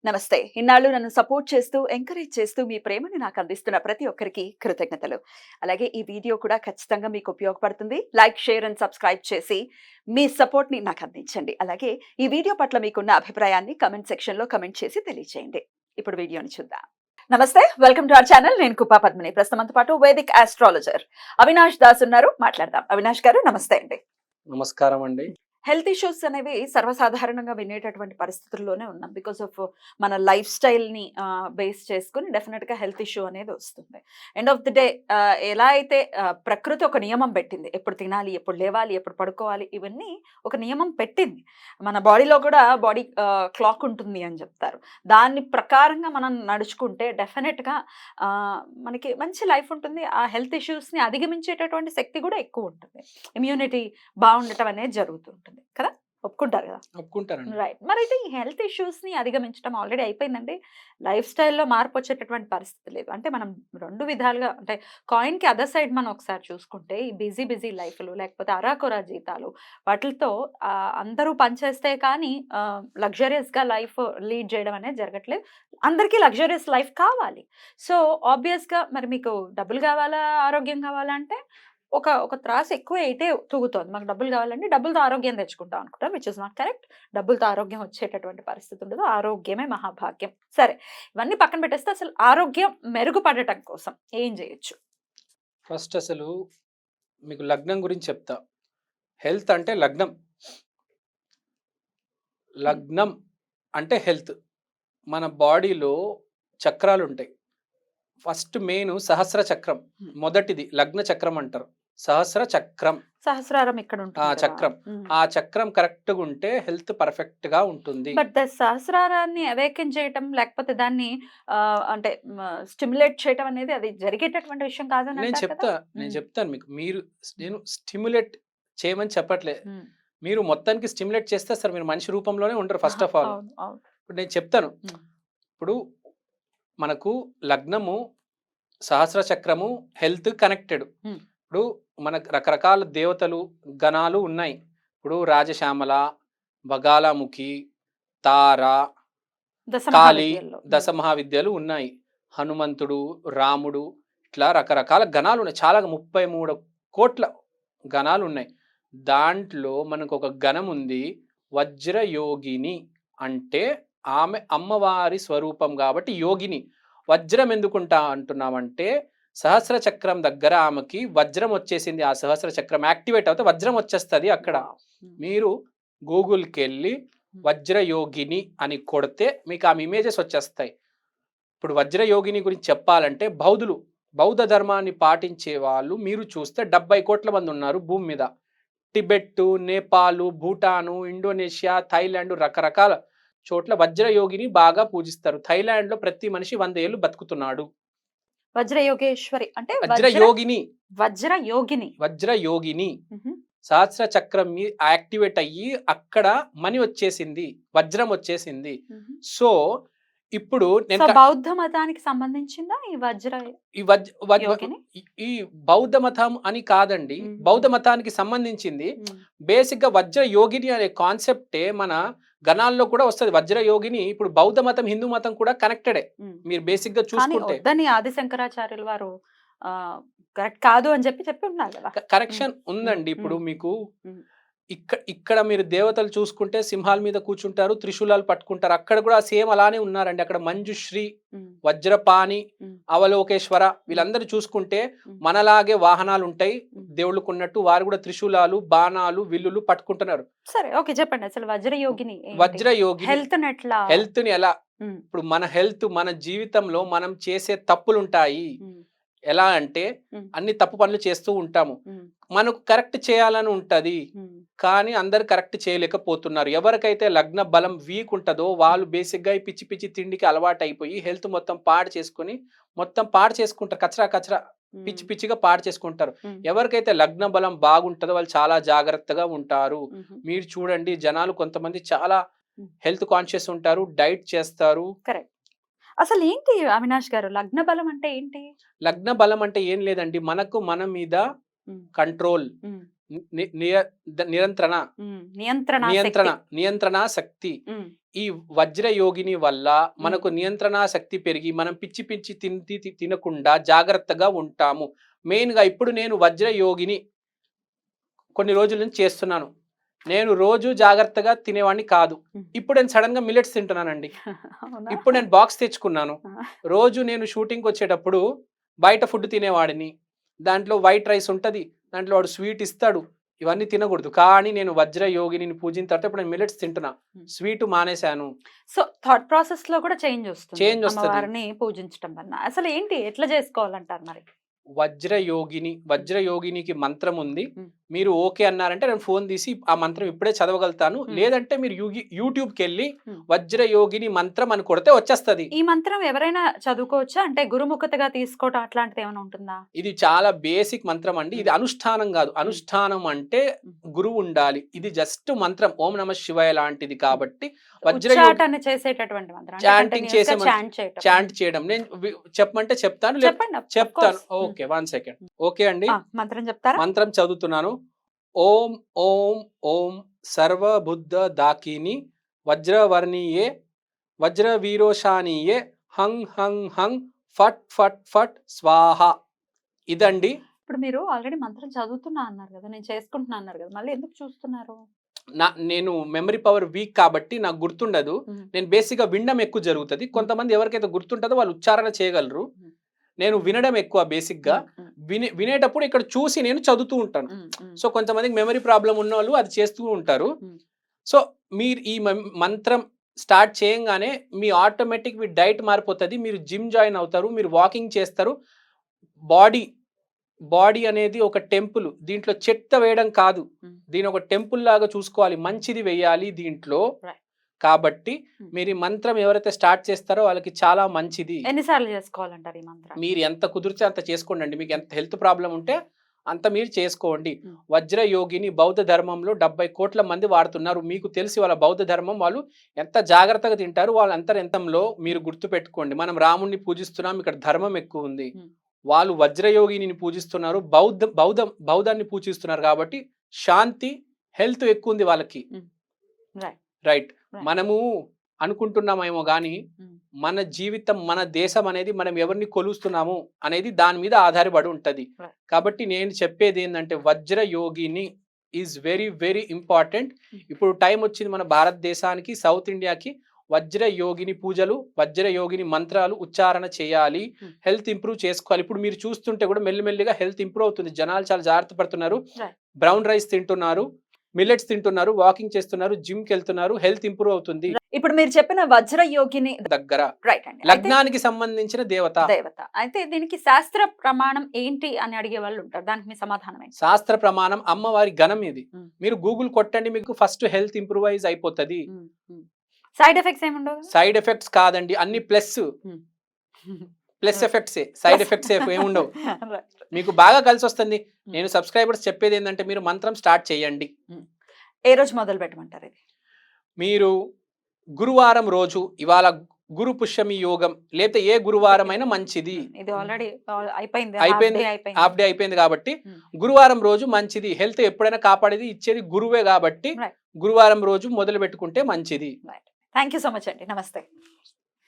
నమస్తే. ఇన్నాళ్ళు నన్ను సపోర్ట్ చేస్తూ, ఎంకరేజ్ చేస్తూ మీ ప్రేమని నాకు అందిస్తున్న ప్రతి ఒక్కరికి కృతజ్ఞతలు. అలాగే ఈ వీడియో కూడా ఖచ్చితంగా మీకు ఉపయోగపడుతుంది. లైక్, షేర్ అండ్ సబ్స్క్రైబ్ చేసి మీ సపోర్ట్‌ని నాకు అందించండి. అలాగే ఈ వీడియో పట్ల మీకున్న అభిప్రాయాన్ని కామెంట్ సెక్షన్‌లో కామెంట్ చేసి తెలియజేయండి. ఇప్పుడు వీడియోని చూద్దాం. నమస్తే. Welcome to our channel. నేను కుప్పా పద్మిని. ప్రస్తుతం మనతో పాటు వేదిక్ ఆస్ట్రాలజర్ అవినాష్ దాస్ ఉన్నారు. మాట్లాడదాం. అవినాష్ గారు నమస్తే అండి. నమస్కారం అండి. హెల్త్ ఇష్యూస్ అనేవి సర్వసాధారణంగా వినేటటువంటి పరిస్థితుల్లోనే ఉన్నాం. బికాస్ ఆఫ్ మన లైఫ్ స్టైల్‌ని బేస్ చేసుకొని డెఫినిట్‌గా హెల్త్ ఇష్యూ అనేది వస్తుంది. ఎండ్ ఆఫ్ ది డే ఎలా అయితే ప్రకృతి ఒక నియమం పెట్టింది. ఎప్పుడు తినాలి, ఎప్పుడు లేవాలి, ఎప్పుడు పడుకోవాలి, ఇవన్నీ ఒక నియమం పెట్టింది. మన బాడీలో కూడా బాడీ క్లాక్ ఉంటుంది అని చెప్తారు. దాని ప్రకారంగా మనం నడుచుకుంటే డెఫినెట్‌గా మనకి మంచి లైఫ్ ఉంటుంది. ఆ హెల్త్ ఇష్యూస్‌ని అధిగమించేటటువంటి శక్తి కూడా ఎక్కువ ఉంటుంది. ఇమ్యూనిటీ బాగుండటం అనేది జరుగుతుంటుంది కదా, ఒప్పుకుంటారు కదా? ఒప్పుకుంటానండి. రైట్. మరైతే ఈ హెల్త్ ఇష్యూస్‌ని అధిగమించడం ఆల్రెడీ అయిపోయిందండి. లైఫ్ స్టైల్‌లో మార్పు వచ్చేటటువంటి పరిస్థితి లేదు. అంటే మనం 2 విధాలుగా అంటే కాయిన్‌కి అదర్ సైడ్ మనం ఒకసారి చూసుకుంటే ఈ బిజీ లైఫ్‌లు లేకపోతే అరాకొరా జీతాలు వాటిలతో అందరూ పనిచేస్తే కానీ లగ్జరియస్‌గా లైఫ్ లీడ్ చేయడం అనేది జరగట్లేదు. అందరికీ లగ్జరియస్ లైఫ్ కావాలి. సో, ఆబ్వియస్‌గా మరి మీకు డబ్బులు కావాలా, ఆరోగ్యం కావాలా అంటే ఒక త్రాసు ఎక్కువ అయితే తూగుతోంది. మాకు డబ్బులు కావాలంటే డబ్బులతో ఆరోగ్యం తెచ్చుకుంటాం అనుకుంటాం. Which is not correct. డబ్బులతో ఆరోగ్యం వచ్చేటటువంటి పరిస్థితి ఉండదు. ఆరోగ్యమే మహాభాగ్యం. సరే, ఇవన్నీ పక్కన పెట్టేస్తే అసలు ఆరోగ్యం మెరుగుపడటం కోసం ఏం చేయొచ్చు? ఫస్ట్ అసలు మీకు లగ్నం గురించి చెప్తా. హెల్త్ అంటే లగ్నం. లగ్నం అంటే హెల్త్. మన బాడీలో చక్రాలుంటాయి. ఫస్ట్ మెయిన్ సహస్ర చక్రం. మొదటిది లగ్న చక్రం అంటారు. సహస్ర చక్రం. సహస్రారం ఇక్కడ ఉంటుంది కదా. చక్రం. ఆ చక్రం కరెక్ట్‌గా ఉంటే హెల్త్ పర్ఫెక్ట్‌గా ఉంటుంది. బట్ ద సహస్రారాన్ని అవేకెన్ చేయటం లేకపోతే దాన్ని అంటే స్టిమ్యులేట్ చేయటం అనేది అది జరిగేటటువంటి విషయం కాదని నేను అంటారు కదా. నేను చెప్తాను మీకు. నేను స్టిమ్యులేట్ చేయమని చెప్పట్లే. ఉమ్. మీరు మొత్తానికి స్టిమ్యులేట్ చేస్తే అసలు మీరు మనిషి రూపంలోనే ఉండరు ఫస్ట్ ఆఫ్ ఆల్. అవును, అవును. ఇప్పుడు నేను చెప్తాను. ఇప్పుడు మనకు లగ్నము, సహస్ర చక్రము, హెల్త్ కనెక్టెడ్. ఇప్పుడు మనకు రకరకాల దేవతలు, గణాలు ఉన్నాయి. ఇప్పుడు రాజశ్యామల, బగాలాముఖి, తార, కాళీ, దశ మహావిద్యలు ఉన్నాయి. హనుమంతుడు, రాముడు, ఇట్లా రకరకాల గణాలు ఉన్నాయి. చాలా 33 కోట్ల గణాలు ఉన్నాయి. దాంట్లో మనకు ఒక గణం ఉంది, వజ్రయోగిని. అంటే ఆమె అమ్మవారి స్వరూపం కాబట్టి యోగిని. వజ్రం ఎందుకుంటా అంటున్నామంటే సహస్ర చక్రం దగ్గర ఆమెకి వజ్రం వచ్చేసింది. ఆ సహస్ర చక్రం యాక్టివేట్ అవుతే వజ్రం వచ్చేస్తుంది. అక్కడ మీరు గూగుల్కి వెళ్ళి వజ్రయోగిని అని కొడితే మీకు ఆమె ఇమేజెస్ వచ్చేస్తాయి. ఇప్పుడు వజ్రయోగిని గురించి చెప్పాలంటే బౌద్ధ ధర్మాన్ని పాటించే వాళ్ళు మీరు చూస్తే 70 కోట్ల మంది ఉన్నారు భూమి మీద. Tibet, Nepal, Bhutan, Indonesia, Thailand రకరకాల చోట్ల వజ్రయోగిని బాగా పూజిస్తారు. థాయిలాండ్ లో ప్రతి మనిషి 100 ఏళ్ళు బతుకుతున్నాడు. వజ్రయోగేశ్వరి అంటే వజ్రయోగిని సహస్ర చక్రం యాక్టివేట్ అయ్యి అక్కడ మనీ వచ్చేసింది, వజ్రం వచ్చేసింది. సో ఇప్పుడు బౌద్ధ మతానికి సంబంధించిందా ఈ ఈ బౌద్ధ మతం అని కాదండి, బౌద్ధ మతానికి సంబంధించింది. బేసిక్ గా వజ్ర యోగిని అనే కాన్సెప్టే మన గణాల్లో కూడా వస్తుంది. వజ్ర యోగిని ఇప్పుడు బౌద్ధ మతం, హిందూ మతం కూడా కనెక్టెడే. మీరు బేసిక్ గా చూసుకుంటే ఆది శంకరాచార్యుల వారు కరెక్ట్ కాదు అని చెప్పి ఉన్నారు కదా. కరెక్షన్ ఉందండి. ఇప్పుడు మీకు ఇక్కడ మీరు దేవతలు చూసుకుంటే సింహాల మీద కూర్చుంటారు, త్రిశూలాలు పట్టుకుంటారు. అక్కడ కూడా సేమ్ అలానే ఉన్నారండి. అక్కడ మంజుశ్రీ, వజ్రపాణి, అవలోకేశ్వర వీళ్ళందరూ చూసుకుంటే మనలాగే వాహనాలు ఉంటాయి దేవుళ్ళకు ఉన్నట్టు. వారు కూడా త్రిశూలాలు, బాణాలు, విల్లులు పట్టుకుంటున్నారు. సరే, ఓకే, చెప్పండి అసలు వజ్రయోగిని హెల్త్ ని ఎలా. ఇప్పుడు మన హెల్త్, మన జీవితంలో మనం చేసే తప్పులు ఉంటాయి. ఎలా అంటే అన్ని తప్పు పనులు చేస్తూ ఉంటాము. మనకు కరెక్ట్ చేయాలని ఉంటది, కానీ అందరు కరెక్ట్ చేయలేకపోతున్నారు. ఎవరికైతే లగ్న బలం వీక్ ఉంటుందో వాళ్ళు బేసిక్ గా పిచ్చి తిండికి అలవాటు అయిపోయి హెల్త్ మొత్తం పాడు చేసుకుంటారు. కచరా పిచ్చిగా పాడు చేసుకుంటారు. ఎవరికైతే లగ్న బలం బాగుంటుందో వాళ్ళు చాలా జాగ్రత్తగా ఉంటారు. మీరు చూడండి, జనాలు కొంతమంది చాలా హెల్త్ కాన్షియస్ ఉంటారు, డైట్ చేస్తారు. కరెక్ట్. అసలు ఏంటి అవినాష్ గారు, లగ్న బలం అంటే ఏంటి? లగ్న బలం అంటే ఏం లేదండి, మన మీద కంట్రోల్, నియంత్రణ నియంత్రణ నియంత్రణ శక్తి. నియంత్రణ శక్తి. ఉమ్, ఈ వజ్ర యోగిని వల్ల మనకు నియంత్రణ శక్తి పెరిగి మనం పిచ్చి పిచ్చి తినకుండా జాగ్రత్తగా ఉంటాము. మెయిన్ గా ఇప్పుడు నేను వజ్ర యోగిని కొన్ని రోజుల నుంచి చేస్తున్నాను. నేను రోజు జాగ్రత్తగా తినేవాడిని కాదు. ఇప్పుడు నేను సడన్ గా మిల్లెట్స్ తింటున్నానండి. అవునా? ఇప్పుడు నేను బాక్స్ తెచ్చుకున్నాను. ఆ, రోజు నేను షూటింగ్కి వచ్చేటప్పుడు బయట ఫుడ్ తినేవాడిని. దాంట్లో వైట్ రైస్ ఉంటది, దాంట్లో వాడు స్వీట్ ఇస్తాడు, ఇవన్నీ తినకూడదు. కానీ నేను వజ్ర యోగిని పూజించిన తర్వాత ఇప్పుడు నేను మిల్లెట్స్ తింటున్నా, స్వీట్ మానేశాను. సో థాట్ ప్రాసెస్ లో కూడా చేంజ్ వస్తుంది Change వస్తది. అమ్మవారిని పూజించడం వల్ల. అసలు ఏంటి, ఎట్లా చేసుకోవాలంటారు మరి? వజ్ర యోగినికి మంత్రం ఉంది. మ్. మీరు ఓకే అన్నారంటే నేను ఫోన్ తీసి ఆ మంత్రం ఇప్పుడే చదవగలుగుతాను. లేదంటే మీరు యూట్యూబ్కి వెళ్ళి వజ్ర యోగిని మంత్రం అని కొడితే వచ్చేస్తది. ఈ మంత్రం ఎవరైనా చదువుకోవచ్చా? అంటే గురుముఖతగా తీసుకోవటం అట్లాంటిది ఏమైనా ఉంటుందా? ఇది చాలా బేసిక్ మంత్రం అండి. ఇది అనుష్ఠానం కాదు. అనుష్ఠానం అంటే గురువు ఉండాలి. ఇది జస్ట్ మంత్రం ఓం నమ శివాయ లాంటిది కాబట్టి వజ్ర ఉచ్చాటన చేసేటటువంటి మంత్రం, అంటే చాంటింగ్ continuous చేసే గా chant చేయటం. చాంట్ చేయడం. నేను చెప్పమంటే చెప్తాను, చెప్పండి, of చెప్తాను. course. Okay, 1 second. ఓకే అండి, మంత్రం చెప్తారా? మంత్రం చదువుతున్నాను. ఓం ఓం ఓం సర్వబుద్ధ దాకిని వజ్రవర్ణీయే వజ్ర వీరోషానీయే హం హం హం ఫట్ ఫట్ ఫట్ స్వాహ. ఇదండి. ఇప్పుడు మీరు ఆల్రెడీ మంత్రం చదువుతున్నా అన్నారు కదా, నేను చేసుకుంటున్నా అన్నారు కదా, మళ్ళీ ఎందుకు చూస్తున్నారు? నేను మెమరీ పవర్ వీక్ కాబట్టి నాకు గుర్తుండదు. నేను బేసిక్ గా వినడం ఎక్కువ జరుగుతుంది. కొంతమంది ఎవరికైతే గుర్తుంటుందో వాళ్ళు ఉచ్చారణ చేయగలరు. నేను వినడం ఎక్కువ బేసిక్ గా. వినేటప్పుడు ఇక్కడ చూసి నేను చదువుతూ ఉంటాను. సో కొంతమందికి మెమరీ ప్రాబ్లం ఉన్న వాళ్ళు అది చేస్తూ ఉంటారు. సో మీరు ఈ మంత్రం స్టార్ట్ చేయంగానే మీ ఆటోమేటిక్ మీ డైట్ మారిపోతుంది. మీరు జిమ్ జాయిన్ అవుతారు, మీరు వాకింగ్ చేస్తారు. బాడీ అనేది ఒక టెంపుల్. దీంట్లో చెత్త వేయడం కాదు, దీని ఒక టెంపుల్ లాగా చూసుకోవాలి, మంచిది వేయాలి దీంట్లో. కాబట్టి మీరు ఈ మంత్రం ఎవరైతే స్టార్ట్ చేస్తారో వాళ్ళకి చాలా మంచిది. ఎన్నిసార్లు చేసుకోవాలంటారు ఈ మంత్రం? మీరు ఎంత కుదిరితే అంత చేసుకోండి. మీకు ఎంత హెల్త్ ప్రాబ్లం ఉంటే అంత మీరు చేసుకోండి. వజ్ర యోగిని బౌద్ధ ధర్మంలో 70 కోట్ల మంది వాడుతున్నారు. మీకు తెలిసి వాళ్ళ బౌద్ధ ధర్మం వాళ్ళు ఎంత జాగ్రత్తగా తింటారు, వాళ్ళ అంతరెంతంలో మీరు గుర్తు పెట్టుకోండి. మనం రాముణ్ణి పూజిస్తున్నాం, ఇక్కడ ధర్మం ఎక్కువ ఉంది. వాళ్ళు వజ్రయోగిని పూజిస్తున్నారు, బౌద్ధాన్ని పూజిస్తున్నారు. కాబట్టి శాంతి, హెల్త్ ఎక్కువ ఉంది వాళ్ళకి. రైట్. మనము అనుకుంటున్నామేమో కానీ మన జీవితం, మన దేశం అనేది మనం ఎవరిని కొలుస్తున్నాము అనేది దాని మీద ఆధారపడి ఉంటది. కాబట్టి నేను చెప్పేది ఏంటంటే వజ్ర యోగిని ఈజ్ వెరీ వెరీ ఇంపార్టెంట్. ఇప్పుడు టైం వచ్చింది మన భారతదేశానికి, సౌత్ ఇండియాకి వజ్ర యోగిని పూజలు, వజ్ర యోగిని మంత్రాలు ఉచ్చారణ చేయాలి. హెల్త్ ఇంప్రూవ్ చేసుకోవాలి. ఇప్పుడు మీరు చూస్తుంటే కూడా మెల్లిమెల్లిగా హెల్త్ ఇంప్రూవ్ అవుతుంది. జనాలు చాలా జాగ్రత్త పడుతున్నారు. బ్రౌన్ రైస్ తింటున్నారు, మిల్లెట్స్ తింటున్నారు, వాకింగ్ చేస్తున్నారు, జిమ్ కి వెళ్తున్నారు, హెల్త్ ఇంప్రూవ్ అవుతుంది. ఇప్పుడు మీరు చెప్పిన వజ్ర యోగిని దగ్గర రైట్ అండి, లగ్నానికి సంబంధించిన దేవత. అయితే దీనికి శాస్త్ర ప్రమాణం ఏంటి అని అడిగే వాళ్ళు ఉంటారు, దానికి మీ సమాధానం ఏంటి? శాస్త్ర ప్రమాణం అమ్మవారి గణం ఇది. మీరు గూగుల్ కొట్టండి, మీకు ఫస్ట్ హెల్త్ ఇంప్రూవైజ్ అయిపోతుంది. సైడ్ ఎఫెక్ట్స్ ఏముండవు? సైడ్ ఎఫెక్ట్స్ కాదండి, అన్ని ప్లస్ ఎఫెక్ట్స్. సైడ్ ఎఫెక్ట్స్ ఏముండవు. మీకు బాగా కలిసి వస్తుంది. నేను సబ్స్క్రైబర్స్ చెప్పేది ఏంటంటే మీరు మంత్రం స్టార్ట్ చేయండి. ఏ రోజు మొదలు పెట్టమంటారు ఇది? మీరు గురువారం రోజు, ఇవాళ గురు పుష్యమి యోగం, లేకపోతే ఏ గురువారం అయినా మంచిది. ఇది ఆల్రెడీ అయిపోయింది, హాఫ్ డే అయిపోయింది కాబట్టి గురువారం రోజు మంచిది. హెల్త్ ఎప్పుడైనా కాపాడేది ఇచ్చేది గురువే కాబట్టి గురువారం రోజు మొదలు పెట్టుకుంటే మంచిది. థ్యాంక్ యూ సో మచ్ అండి, నమస్తే.